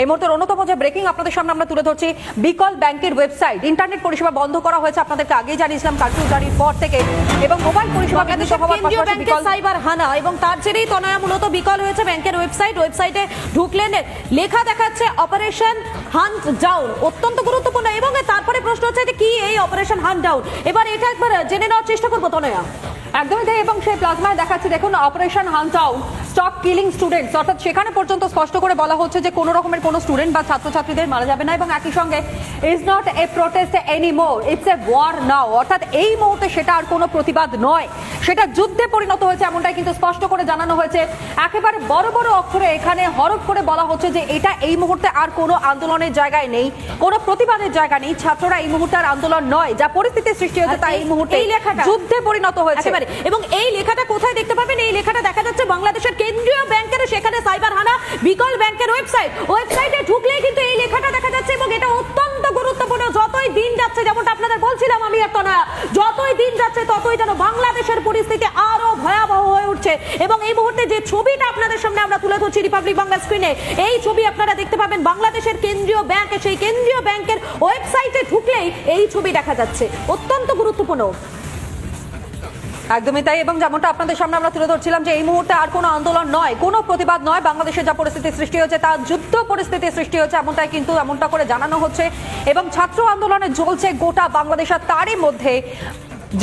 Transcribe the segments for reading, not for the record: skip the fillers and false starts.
এই মুহূর্তের অন্যতম যে ব্রেকিং আপনাদের সামনে আমরা তুলে ধরছি, বিকল ব্যাংকের ওয়েবসাইট ইন্টারনেট পরিষেবা বন্ধ করা হয়েছে। আপনাদেরকে আগেই জানিয়েছিলাম কারফিউ জারির পর থেকে, এবং মোবাইল পরিষেবা কেন্দ্রীয় ব্যাংকের সাইবার হানা এবং তার জেরেই তনয়া মূলত বিকল হয়েছে ব্যাংকের ওয়েবসাইটে ঢুকলেন লেখা দেখাচ্ছে অপারেশন হান্ট ডাউন, অত্যন্ত গুরুত্বপূর্ণ। এবং তারপরে প্রশ্ন হচ্ছে যে কি এই অপারেশন হান্ট ডাউন, এবার এটা একবার জেনে নেওয়ার চেষ্টা করবো তনয়া। একদমই তাই, এবং সেই প্লাজমায় দেখাচ্ছে দেখুন operation hunt down stop killing students, অর্থাৎ সেখানে পর্যন্ত স্পষ্ট করে বলা হচ্ছে যে কোনো রকমের কোনো স্টুডেন্ট বা ছাত্রছাত্রীদের মারা যাবে না, এবং একই সঙ্গে is not a protest anymore, it's a war now, অর্থাৎ এই মুহূর্তে সেটা আর কোনো প্রতিবাদ নয়, সেটা যুদ্ধে পরিণত হয়েছে, এমনটাই কিন্তু স্পষ্ট করে জানানো হয়েছে। একেবারে বড় বড় অক্ষরে এখানে হরফ করে বলা হচ্ছে যে এটা এই মুহূর্তে আর কোনো আন্দোলনের জায়গায় নেই, কোনো প্রতিবাদের জায়গা নেই, ছাত্ররা এই মুহূর্তে আর আন্দোলন নয়, যা পরিস্থিতি সৃষ্টি হয়েছে তা এই মুহূর্তে যুদ্ধে পরিণত হয়েছে। এবং এই লেখাটা কোথায় দেখতে পাবেন? এই লেখাটা দেখা যাচ্ছে বাংলাদেশের কেন্দ্রীয় ব্যাংকের, সেখানে সাইবার হানা বিকল ব্যাংকের ওয়েবসাইটে ঢুকলেই কিন্তু এই লেখাটা দেখা যাচ্ছে, এবং এটা অত্যন্ত গুরুত্বপূর্ণ। যতই দিন যাচ্ছে, যেমনটা আপনাদের বলছিলাম আমি না, যতই দিন যাচ্ছে ততই যেন বাংলাদেশের পরিস্থিতি আরো ভয়াবহ হয়ে উঠছে। এবং এই মুহূর্তে যে ছবিটা আপনাদের সামনে আমরা তুলে ধরছি রিপাবলিক বাংলা স্ক্রিনে, এই ছবি আপনারা দেখতে পাবেন বাংলাদেশের কেন্দ্রীয় ব্যাংক, সেই কেন্দ্রীয় ব্যাংকের ওয়েবসাইটে ঢুকলেই এই ছবি দেখা যাচ্ছে, অত্যন্ত গুরুত্বপূর্ণ। একদমই তাই, এবং যেমনটা আপনাদের সামনে আমরা তুলে ধরছিলাম যে এই মুহূর্তে আর কোনো আন্দোলন নয়, কোনো প্রতিবাদ নয়, বাংলাদেশে যা পরিস্থিতি সৃষ্টি হয়েছে তা যুদ্ধ পরিস্থিতি সৃষ্টি হয়েছে, এমনটাই কিন্তু এমনটা করে জানানো হচ্ছে। এবং ছাত্র আন্দোলনে জ্বলছে গোটা বাংলাদেশ, আর তারই মধ্যে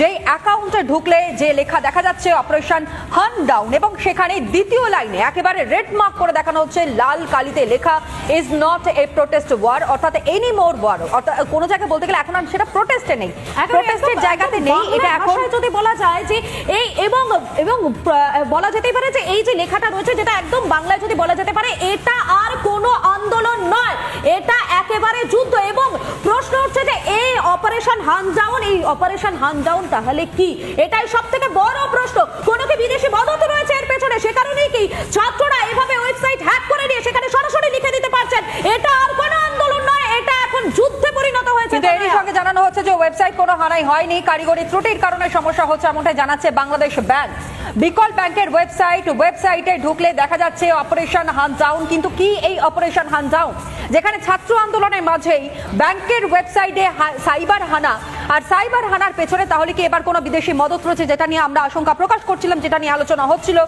যে অ্যাকাউন্টে ঢুকলে যে লেখা দেখা যাচ্ছে অপারেশন হান্ট ডাউন, এবং সেখানে দ্বিতীয় লাইনে একেবারে রেড মার্ক করে দেখানো হচ্ছে লাল কালিতে লেখা is not a protest war, অর্থাৎ এনি মোর ওয়ার, অর্থাৎ কোনো জায়গায় বলতে গেলে এখন আর সেটা প্রোটেস্টে নেই, প্রোটেস্টের জায়গাতে নেই। এটা এখন যদি বলা যায় যে এই এবং বলা যেতেই পারে যে এই যে লেখাটা রয়েছে, যেটা একদম বাংলায় যদি বলা যেতে পারে এটা আর কোনো আন্দোলন নয়, এটা একেবারে যুদ্ধ। এবং প্রশ্ন হচ্ছে যে এই অপারেশন হান্ট ডাউন, এই অপারেশন হান্ট ডাউন তাহলে কি? এটাই সবথেকে বড় প্রশ্ন। কোনো কি বিদেশি মদত রয়েছে এর পেছনে? সে কারণেই কি ছাত্ররা এভাবে ওয়েবসাইট হ্যাক করে নিয়ে সেখানে সরাসরি লিখে দিতে পারছেন এটা আর কোনো আন্দোলন নয়, এটা এখন যুদ্ধে পরিণত হয়েছে। কিন্তু এর সঙ্গে জানানো হচ্ছে যে ওয়েবসাইট কোনো হানাই হয়নি, কারিগরি ত্রুটির কারণে সমস্যা হচ্ছে, এমনটাই জানাচ্ছে বাংলাদেশ ব্যাংক। বিকল ব্যাংকের ওয়েবসাইটে ঢুকলে দেখা যাচ্ছে অপারেশন হান্ট ডাউন। কিন্তু কি এই অপারেশন হান্ট ডাউন, যেখানে ছাত্র আন্দোলনের মাঝেই ব্যাংকের ওয়েবসাইটে সাইবার হানা, আর সাইবার হানার পেছনে তাহলে কি এবার কোনো বিদেশি মদত রয়েছে, যেটা নিয়ে আমরা আশঙ্কা প্রকাশ করছিলাম, যেটা নিয়ে আলোচনা হচ্ছিল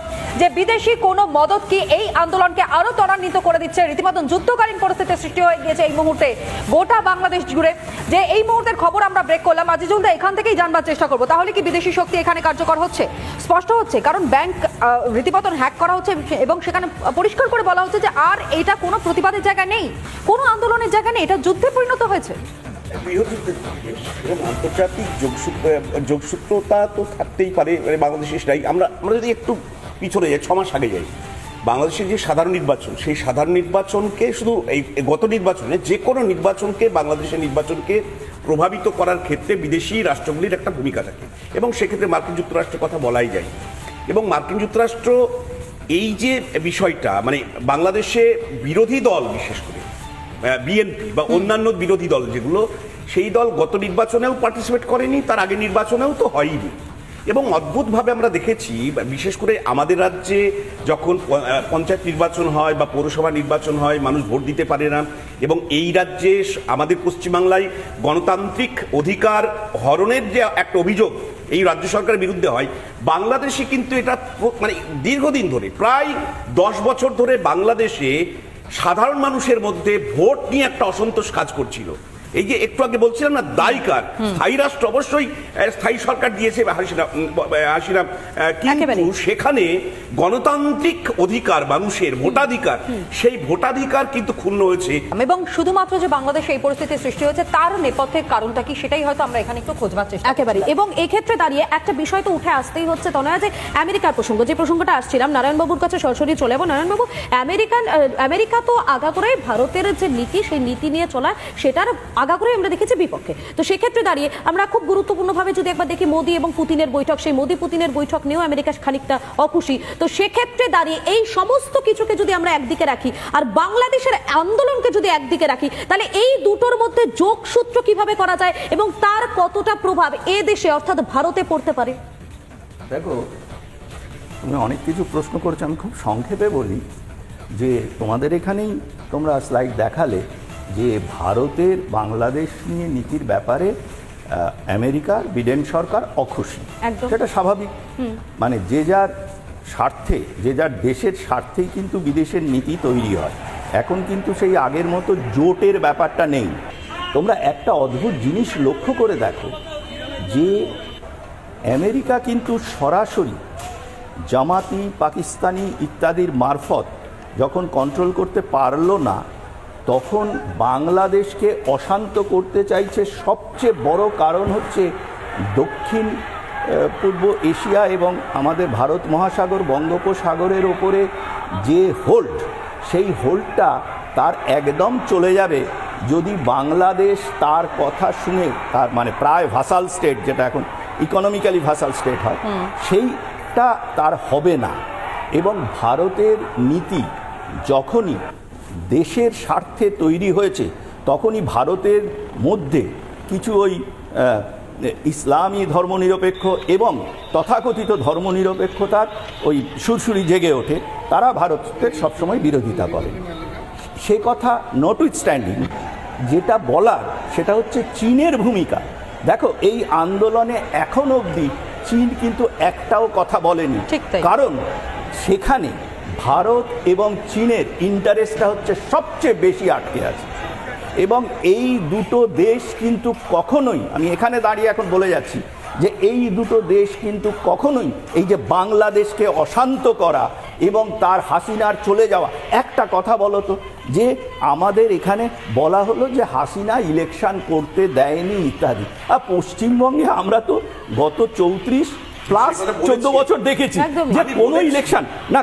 যে বিদেশি কোনো মদত কি এই আন্দোলনকে আরো ত্বরান্বিত করে দিচ্ছে, রীতিমতন যুদ্ধকালীন পরিস্থিতির সৃষ্টি হয়ে গিয়েছে এই মুহূর্তে গোটা বাংলাদেশ জুড়ে। যে এই মুহূর্তের খবর আমরা ব্রেক করলাম, আজিজুল দা এখান থেকেই জানবার চেষ্টা করবো তাহলে কি বিদেশি শক্তি এখানে কার্যকর হচ্ছে? স্পষ্ট হচ্ছে, কারণ ব্যাংক রীতিমতন হ্যাক করা হচ্ছে, এবং সেখানে পরিষ্কার করে বলা হচ্ছে যে আর এটা কোনো প্রতিবাদের জায়গা নেই, কোনো আন্দোলনের জায়গা নেই, এটা যুদ্ধে পরিণত হয়েছে। এবং আন্তর্জাতিক যোগসূত্রতা তো থাকতেই পারে, বাংলাদেশে সেটাই। আমরা যদি একটু পিছনে যাই, 6 মাস আগে যাই, বাংলাদেশের যে সাধারণ নির্বাচন, সেই সাধারণ নির্বাচনকে, শুধু এই গত নির্বাচনে যে কোনো নির্বাচনকে, বাংলাদেশের নির্বাচনকে প্রভাবিত করার ক্ষেত্রে বিদেশি রাষ্ট্রগুলির একটা ভূমিকা থাকে, এবং সেক্ষেত্রে মার্কিন যুক্তরাষ্ট্রের কথা বলাই যায়। এবং মার্কিন যুক্তরাষ্ট্র এই যে বিষয়টা, মানে বাংলাদেশে বিরোধী দল, বিশেষ করে বিএনপি বা অন্যান্য বিরোধী দল যেগুলো, সেই দল গত নির্বাচনেও পার্টিসিপেট করেনি, তার আগে নির্বাচনেও তো হয়নি। এবং অদ্ভুতভাবে আমরা দেখেছি, বিশেষ করে আমাদের রাজ্যে যখন পঞ্চায়েত নির্বাচন হয় বা পৌরসভা নির্বাচন হয়, মানুষ ভোট দিতে পারে না, এবং এই রাজ্যে আমাদের পশ্চিমবাংলায় গণতান্ত্রিক অধিকার হরণের যে একটা অভিযোগ এই রাজ্য সরকারের বিরুদ্ধে হয়, বাংলাদেশে কিন্তু এটা মানে দীর্ঘদিন ধরে, প্রায় 10 বছর ধরে বাংলাদেশে সাধারণ মানুষের মধ্যে ভোট নিয়ে একটা অসন্তোষ কাজ করছিল। এই যে একটু আগে বলছিলাম না, দায়কার স্থায়ী রাষ্ট্র অবশ্যই স্থায়ী সরকার দিয়েছে হাসিনা, কিন্তু সেখানে গণতান্ত্রিক অধিকার, মানুষের ভোটাধিকার, সেই ভোটাধিকার কিন্তু ক্ষুণ্ণ হয়েছে। এবং শুধুমাত্র যে বাংলাদেশে এই পরিস্থিতি সৃষ্টি হয়েছে তার নেপথ্যের কারণটা কি, সেটাই হয়তো আমরা এখানে একটু খোঁজবার চেষ্টা একেবারে। এবং এক্ষেত্রে দাঁড়িয়ে একটা বিষয় তো উঠে আসতেই হচ্ছে তনয়া, যে আমেরিকার প্রসঙ্গ, যে প্রসঙ্গটা আসছিলাম, নারায়ণবাবুর কাছে সরাসরি চলে যাবো। নারায়ণবাবু, আমেরিকা তো আগাগোড়াই ভারতের যে নীতি, সেই নীতি নিয়ে চলা, সেটার আগাগোড়াই আমরা দেখেছি বিপক্ষে। তো সেক্ষেত্রে দাঁড়িয়ে আমরা খুব গুরুত্বপূর্ণভাবে যদি একবার দেখি মোদি এবং পুতিনের বৈঠক, সেই মোদি পুতিনের বৈঠক নিয়েও আমেরিকা খানিকটা অখুশি। তো সেক্ষেত্রে দাঁড়িয়ে এই সমস্ত কিছুকে যদি আমরা একদিকে রাখি আর বাংলাদেশের আন্দোলনকে যদি একদিকে রাখি, তাহলে এই দুটোর মধ্যে যোগসূত্র কিভাবে করা যায় এবং তার কতটা প্রভাব এ দেশে অর্থাৎ ভারতে পড়তে পারে? দেখো, তুমি অনেক কিছু প্রশ্ন করেছো, আমি খুব সংক্ষেপে বলি যে তোমাদের এখানেই তোমরা স্লাইড দেখালে যে ভারতের বাংলাদেশ নিয়ে নীতির ব্যাপারে আমেরিকার বিডেন সরকার অখুশি। একদম। সেটা স্বাভাবিক, মানে যে যার স্বার্থে, যে যার দেশের স্বার্থেই কিন্তু বিদেশের নীতি তৈরি হয়। এখন কিন্তু সেই আগের মতো জোটের ব্যাপারটা নেই। তোমরা একটা অদ্ভুত জিনিস লক্ষ্য করে দেখো যে আমেরিকা কিন্তু সরাসরি জামাতি, পাকিস্তানি ইত্যাদির মারফত যখন কন্ট্রোল করতে পারলো না, তখন বাংলাদেশকে অশান্ত করতে চাইছে। সবচেয়ে বড় কারণ হচ্ছে দক্ষিণ পূর্ব এশিয়া এবং আমাদের ভারত মহাসাগর, বঙ্গোপসাগরের ওপরে যে হোল্ড, সেই হোল্ডটা তার একদম চলে যাবে যদি বাংলাদেশ তার কথা শুনে, তার মানে প্রায় ভাসাল স্টেট, যেটা এখন ইকোনমিক্যালি ভাসাল স্টেট হয়, সেইটা তার হবে না। এবং ভারতের নীতি যখনই দেশের স্বার্থে তৈরি হয়েছে, তখনই ভারতের মধ্যে কিছু ওই ইসলামী ধর্মনিরপেক্ষ এবং তথাকথিত ধর্মনিরপেক্ষতার ওই সুরসুরি জেগে ওঠে। তারা ভারতের সবসময় বিরোধিতা করে। সে কথা নটউইথস্ট্যান্ডিং, যেটা বলার সেটা হচ্ছে চীনের ভূমিকা। দেখো, এই আন্দোলনে এখন অবধি চীন কিন্তু একটাও কথা বলেনি, ঠিক তাই। কারণ সেখানে ভারত এবং চীনের ইন্টারেস্টটা হচ্ছে সবচেয়ে বেশি আটকে আছে। এবং এই দুটো দেশ কিন্তু কখনোই, আমি এখানে দাঁড়িয়ে এখন বলে যাচ্ছি যে এই দুটো দেশ কিন্তু কখনোই এই যে বাংলাদেশকে অশান্ত করা এবং তার হাসিনার চলে যাওয়া। একটা কথা বলো তো, যে আমাদের এখানে বলা হলো যে হাসিনা ইলেকশন করতে দেয়নি ইত্যাদি, আর পশ্চিমবঙ্গে আমরা তো গত 34 প্লাস 14 বছর দেখেছি যে কোনো ইলেকশন না,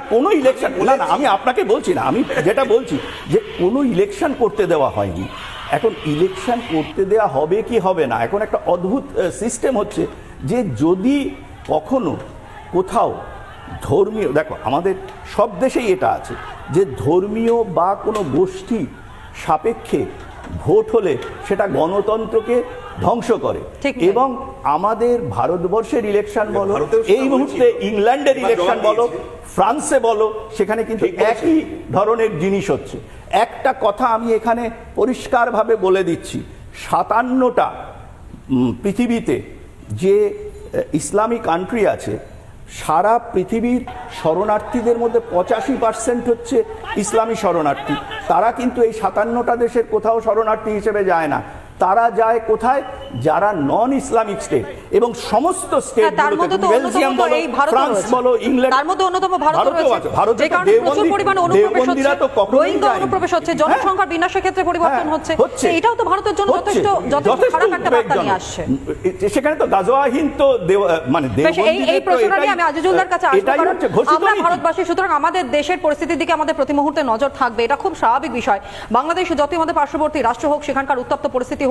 আমি আপনাকে বলছি না, আমি যেটা বলছি যে কোনো ইলেকশন করতে দেওয়া হয়নি। এখন ইলেকশন করতে দেওয়া হবে কি হবে না, এখন একটা অদ্ভুত সিস্টেম হচ্ছে যে যদি কখনো কোথাও ধর্মীয়, দেখো আমাদের সব দেশেই এটা আছে যে ধর্মীয় বা কোনো গোষ্ঠী সাপেক্ষে ভোট হলে সেটা গণতন্ত্রকে ধ্বংস করে। এবং আমাদের ভারতবর্ষের ইলেকশন বলো, এই মুহূর্তে ইংল্যান্ডের ইলেকশন বলো, ফ্রান্সে বলো, সেখানে কিন্তু একই ধরনের জিনিস হচ্ছে। একটা কথা আমি এখানে পরিষ্কারভাবে বলে দিচ্ছি, 57টা পৃথিবীতে যে ইসলামিক কান্ট্রি আছে, সারা পৃথিবীর শরণার্থীদের মধ্যে 85% হচ্ছে ইসলামী শরণার্থী। তারা কিন্তু এই 57টা দেশের কোথাও শরণার্থী হিসেবে যায় না, তারা যায় কোথায়, যারা নন ইসলামিক স্টেট। এবং সমস্ত স্টেট, বেলজিয়াম বলো, ফ্রান্স বলো, ইংল্যান্ড, তার মধ্যে অন্যতম ভারত রয়েছে, যে কারণে প্রচুর পরিমাণে অনুপ্রবেশ হচ্ছে, রোহিঙ্গা অনুপ্রবেশ হচ্ছে, জনসংখ্যার বিন্যাসের ক্ষেত্রে পরিবর্তন হচ্ছে। এটাও তো ভারতের জন্য যথেষ্ট খারাপ একটা বার্তা নিয়ে আসছে। সেখানে তো গাজওয়াহীন তো মানে এই প্রশ্নটা নিয়ে আমি আজিজুল্লাহর কাছে আসবো, কারণ আমরা ভারতবাসী, সুতরাং আমাদের দেশের পরিস্থিতির দিকে আমাদের প্রতি মুহূর্তে নজর থাকবে, এটা খুব স্বাভাবিক বিষয়। বাংলাদেশ যতই আমাদের পার্শ্ববর্তী রাষ্ট্র হোক, সেখানকার উত্তপ্ত পরিস্থিতি